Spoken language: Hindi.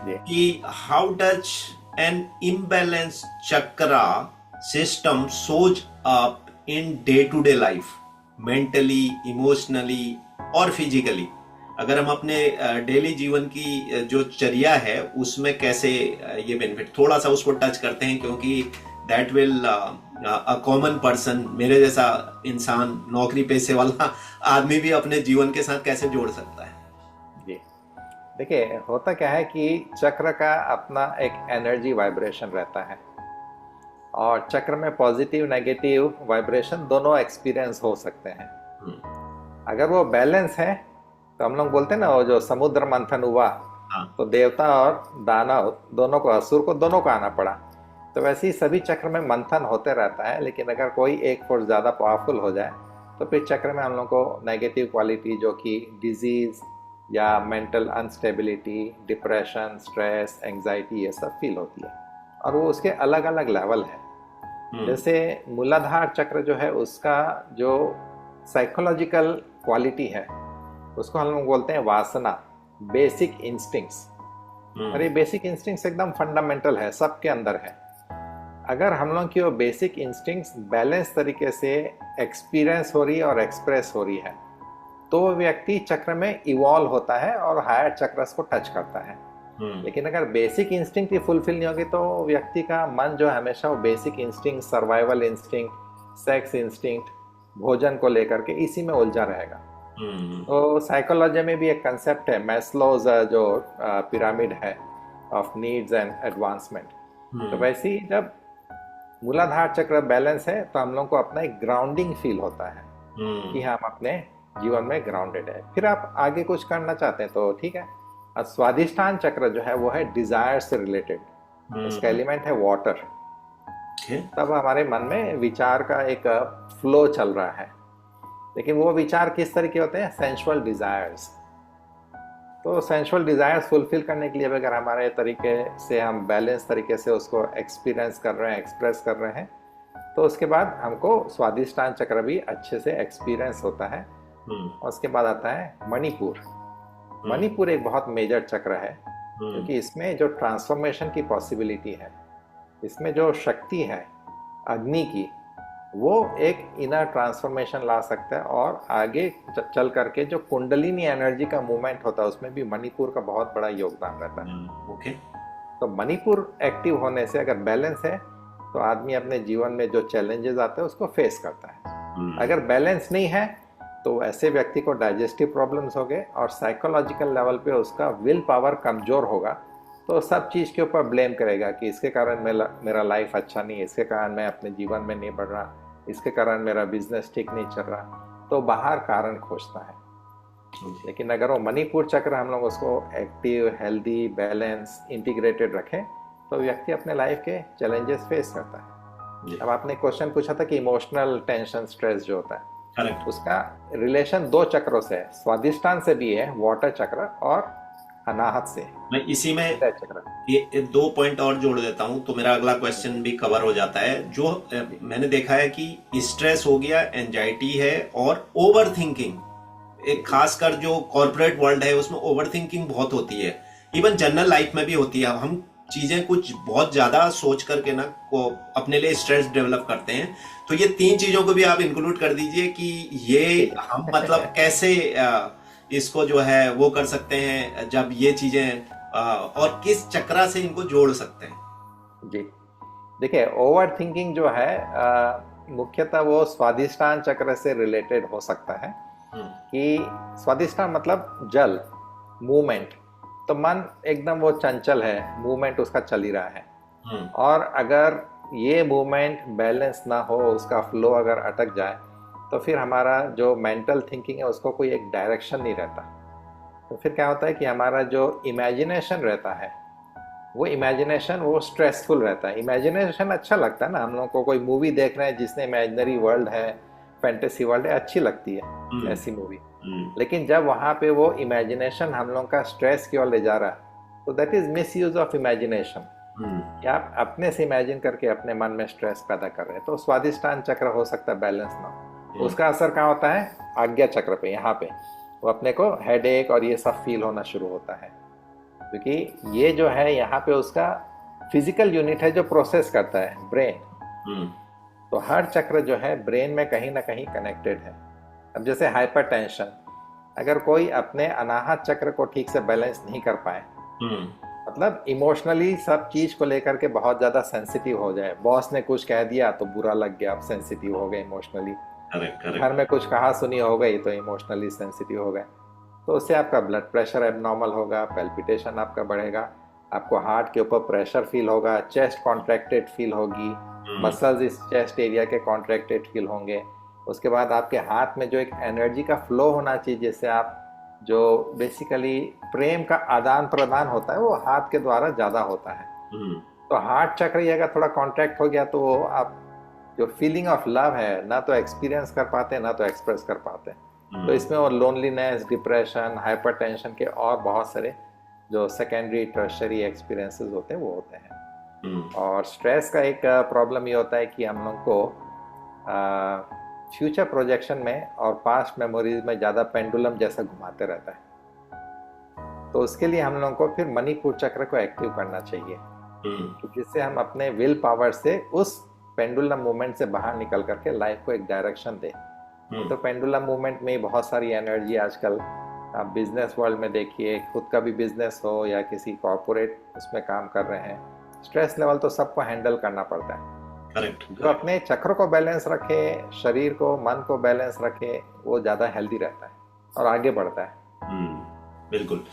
जी। कि how does an imbalance chakra system shows up in day to day life, mentally, emotionally और फिजिकली। अगर हम अपने डेली जीवन की जो चर्या है उसमें कैसे ये बेनिफिट, थोड़ा सा उसको टच करते हैं, क्योंकि that will a common person, मेरे जैसा इंसान, नौकरी पेशे वाला आदमी भी अपने जीवन के साथ कैसे जोड़ सकता है। जी, देखिए होता क्या है कि चक्र का अपना एक एनर्जी वाइब्रेशन रहता है, और चक्र में पॉजिटिव नेगेटिव वाइब्रेशन दोनों एक्सपीरियंस हो सकते हैं। अगर वो बैलेंस है तो हम लोग बोलते हैं ना, वो जो समुद्र मंथन हुआ हाँ। तो देवता और दानव दोनों को, असुर को दोनों को आना पड़ा। तो वैसे ही सभी चक्र में मंथन होते रहता है, लेकिन अगर कोई एक फोर्स ज़्यादा पावरफुल हो जाए तो फिर चक्र में हम लोग को नेगेटिव क्वालिटी, जो कि डिजीज़ या mental instability, depression, stress, anxiety, ये सब फील होती है। और वो उसके अलग अलग लेवल है। हम्म। जैसे मूलाधार चक्र जो है, उसका जो साइकोलॉजिकल क्वालिटी है उसको हम लोग बोलते हैं वासना, बेसिक इंस्टिंक्ट्स। और हम्म। ये बेसिक इंस्टिंक्ट्स एकदम फंडामेंटल है, सबके अंदर है। अगर हम लोग की वो बेसिक इंस्टिंक्ट्स बैलेंस तरीके से एक्सपीरियंस हो रही है और एक्सप्रेस हो रही है, तो वो व्यक्ति चक्र में इवॉल्व होता है और हायर चक्रस को टच करता है। हम्म। लेकिन अगर बेसिक इंस्टिंक्ट ही फुलफिल नहीं होगी तो व्यक्ति का मन जो है हमेशा वो basic instinct, survival instinct, sex instinct, भोजन को लेकर के इसी में उलझा रहेगा। हम्म। तो साइकोलॉजी में भी एक कंसेप्ट है, मैस्लोज जो पिरामिड है ऑफ नीड्स एंड एडवांसमेंट। तो हम्म। वैसे ही जब मूलाधार चक्र बैलेंस है तो हम लोग को अपना एक ग्राउंडिंग फील होता है कि हम्म। हम अपने जीवन में ग्राउंडेड है। फिर आप आगे कुछ करना चाहते हैं तो ठीक है। और स्वादिष्ठान चक्र जो है वो है डिजायर से रिलेटेड, उसका हम्म। एलिमेंट है वाटर। ओके। तब हमारे मन में विचार का एक फ्लो चल रहा है, लेकिन वो विचार किस तरह के होते हैं? Sensual desires. तो सेंसुअल डिजायर्स फुलफिल करने के लिए अगर हमारे तरीके से हम बैलेंस तरीके से उसको एक्सपीरियंस कर रहे हैं, एक्सप्रेस कर रहे हैं, तो उसके बाद हमको स्वादिष्टान चक्र भी अच्छे से एक्सपीरियंस होता है। हम्म। और उसके बाद आता है मणिपुर। हम्म। मणिपुर एक बहुत मेजर चक्र है, हम्म। क्योंकि इसमें जो ट्रांसफॉर्मेशन की पॉसिबिलिटी है, इसमें जो शक्ति है अग्नि की, वो एक इनर ट्रांसफॉर्मेशन ला सकता है। और आगे चल करके जो कुंडलिनी एनर्जी का मूवमेंट होता है उसमें भी मणिपुर का बहुत बड़ा योगदान रहता है। ओके। तो मणिपुर एक्टिव होने से अगर बैलेंस है तो आदमी अपने जीवन में जो चैलेंजेस आते हैं उसको फेस करता है। अगर बैलेंस नहीं है तो ऐसे व्यक्ति को डाइजेस्टिव प्रॉब्लम्स हो गए, और साइकोलॉजिकल लेवल पे उसका विल पावर कमजोर होगा। तो सब चीज़ के ऊपर ब्लेम करेगा कि इसके कारण मेरा लाइफ अच्छा नहीं है, इसके कारण मैं अपने जीवन में नहीं बढ़ रहा, इसके कारण मेरा बिजनेस ठीक नहीं चल रहा। तो बाहर कारण खोजता है। लेकिन अगर वो मणिपुर चक्र हम लोग उसको एक्टिव, हेल्दी, बैलेंस, इंटीग्रेटेड रखें तो व्यक्ति अपने लाइफ के चैलेंजेस फेस करता है। अब आपने क्वेश्चन पूछा था कि इमोशनल टेंशन, स्ट्रेस जो होता है, करेक्ट। उसका रिलेशन दो चक्रों से है। स्वादिष्टान से भी है, वाटर चक्र, और अनाहत से, मैं इसी में हृदय चक्र। ये दो पॉइंट और जोड़ देता हूं तो मेरा अगला क्वेश्चन भी कवर हो जाता है। जो मैंने देखा है कि स्ट्रेस हो गया, एंजाइटी है, और ओवर थिंकिंग, एक खासकर जो कॉर्पोरेट वर्ल्ड है उसमें ओवर थिंकिंग बहुत होती है। इवन जनरल लाइफ में भी होती है। हम चीजें कुछ बहुत ज्यादा सोच करके ना को अपने लिए स्ट्रेस डेवलप करते हैं। तो ये तीन चीजों को भी आप इंक्लूड कर दीजिए कि ये ठीक हम है। मतलब कैसे इसको जो है वो कर सकते हैं, जब ये चीजें और किस चक्रा से इनको जोड़ सकते हैं। जी, देखिए ओवर थिंकिंग जो है मुख्यतः वो स्वादिष्टान चक्र से रिलेटेड हो सकता है। हम्म। कि स्वादिष्टान मतलब जल, मूवमेंट। तो मन एकदम वो चंचल है, मूवमेंट उसका चल ही रहा है। हम्म। और अगर ये मूवमेंट बैलेंस ना हो, उसका फ्लो अगर अटक जाए, तो फिर हमारा जो मेंटल थिंकिंग है उसको कोई एक डायरेक्शन नहीं रहता। तो फिर क्या होता है कि हमारा जो इमेजिनेशन रहता है, वो इमेजिनेशन वो स्ट्रेसफुल रहता है। इमेजिनेशन अच्छा लगता है ना, हम लोग को कोई मूवी देख रहे हैं जिसने इमेजिनरी वर्ल्ड है, फैंटेसी वर्ल्ड है, अच्छी लगती है ऐसी मूवी। लेकिन जब वहाँ पे वो इमेजिनेशन हम लोग का स्ट्रेस की ओर ले जा रहा है, तो that is miss use of imagination. कि आप अपने से इमेजिन करके अपने मन में स्ट्रेस पैदा कर रहे हैं। तो स्वादिष्टान चक्र हो सकता है बैलेंस ना हो। उसका असर कहाँ होता है? आज्ञा चक्र पे, यहाँ पे वो अपने को हेडेक और ये सब फील होना शुरू होता है। क्योंकि ये जो है यहाँ पे उसका फिजिकल यूनिट है जो प्रोसेस करता है, ब्रेन। तो हर चक्र जो है ब्रेन में कहीं ना कहीं कनेक्टेड है। अब जैसे हाइपरटेंशन, अगर कोई अपने अनाहत चक्र को ठीक से बैलेंस नहीं कर पाए, मतलब इमोशनली सब चीज को लेकर के बहुत ज्यादा सेंसिटिव हो जाए, बॉस ने कुछ कह दिया तो बुरा लग गया, आप सेंसिटिव हो गए इमोशनली, घर में कुछ कहा सुनी हो गई तो इमोशनली सेंसिटिव हो गए, तो उससे आपका ब्लड प्रेशर एबनॉर्मल होगा, पैल्पिटेशन आपका बढ़ेगा, आपको हार्ट के ऊपर प्रेशर फील होगा, चेस्ट कॉन्ट्रैक्टेड फील होगी, मसल्स इस चेस्ट एरिया के कॉन्ट्रैक्टेड फील होंगे। उसके बाद आपके हाथ में जो एक एनर्जी का फ्लो होना चाहिए, जिससे आप जो बेसिकली प्रेम का आदान प्रदान होता है वो हाथ के द्वारा ज़्यादा होता है। तो हार्ट चक्र ही अगर थोड़ा कॉन्ट्रैक्ट हो गया तो आप जो फीलिंग ऑफ लव है ना तो एक्सपीरियंस कर पाते ना तो एक्सप्रेस कर पाते। तो इसमें और लोनलीनेस, डिप्रेशन, हाइपरटेंशन के और बहुत सारे जो सेकेंडरी टर्शरी एक्सपीरियंसेस होते हैं वो होते हैं। और स्ट्रेस का एक प्रॉब्लम ये होता है कि हम लोग को फ्यूचर प्रोजेक्शन में और पास्ट मेमोरीज में ज़्यादा पेंडुलम जैसा घुमाते रहता है। तो उसके लिए हम लोगों को फिर मणिपुर चक्र को एक्टिव करना चाहिए, जिससे हम अपने विल पावर से उस पेंडुलम मूवमेंट से बाहर निकल करके लाइफ को एक डायरेक्शन दें। तो पेंडुलम मूवमेंट में बहुत सारी एनर्जी आजकल आप बिजनेस वर्ल्ड में देखिए, खुद का भी बिजनेस हो या किसी कॉर्पोरेट उसमें काम कर रहे हैं, स्ट्रेस लेवल तो सबको हैंडल करना पड़ता है। करेक्ट। जो अपने चक्र को बैलेंस रखे, शरीर को, मन को बैलेंस रखे, वो ज्यादा हेल्दी रहता है और आगे बढ़ता है। बिल्कुल।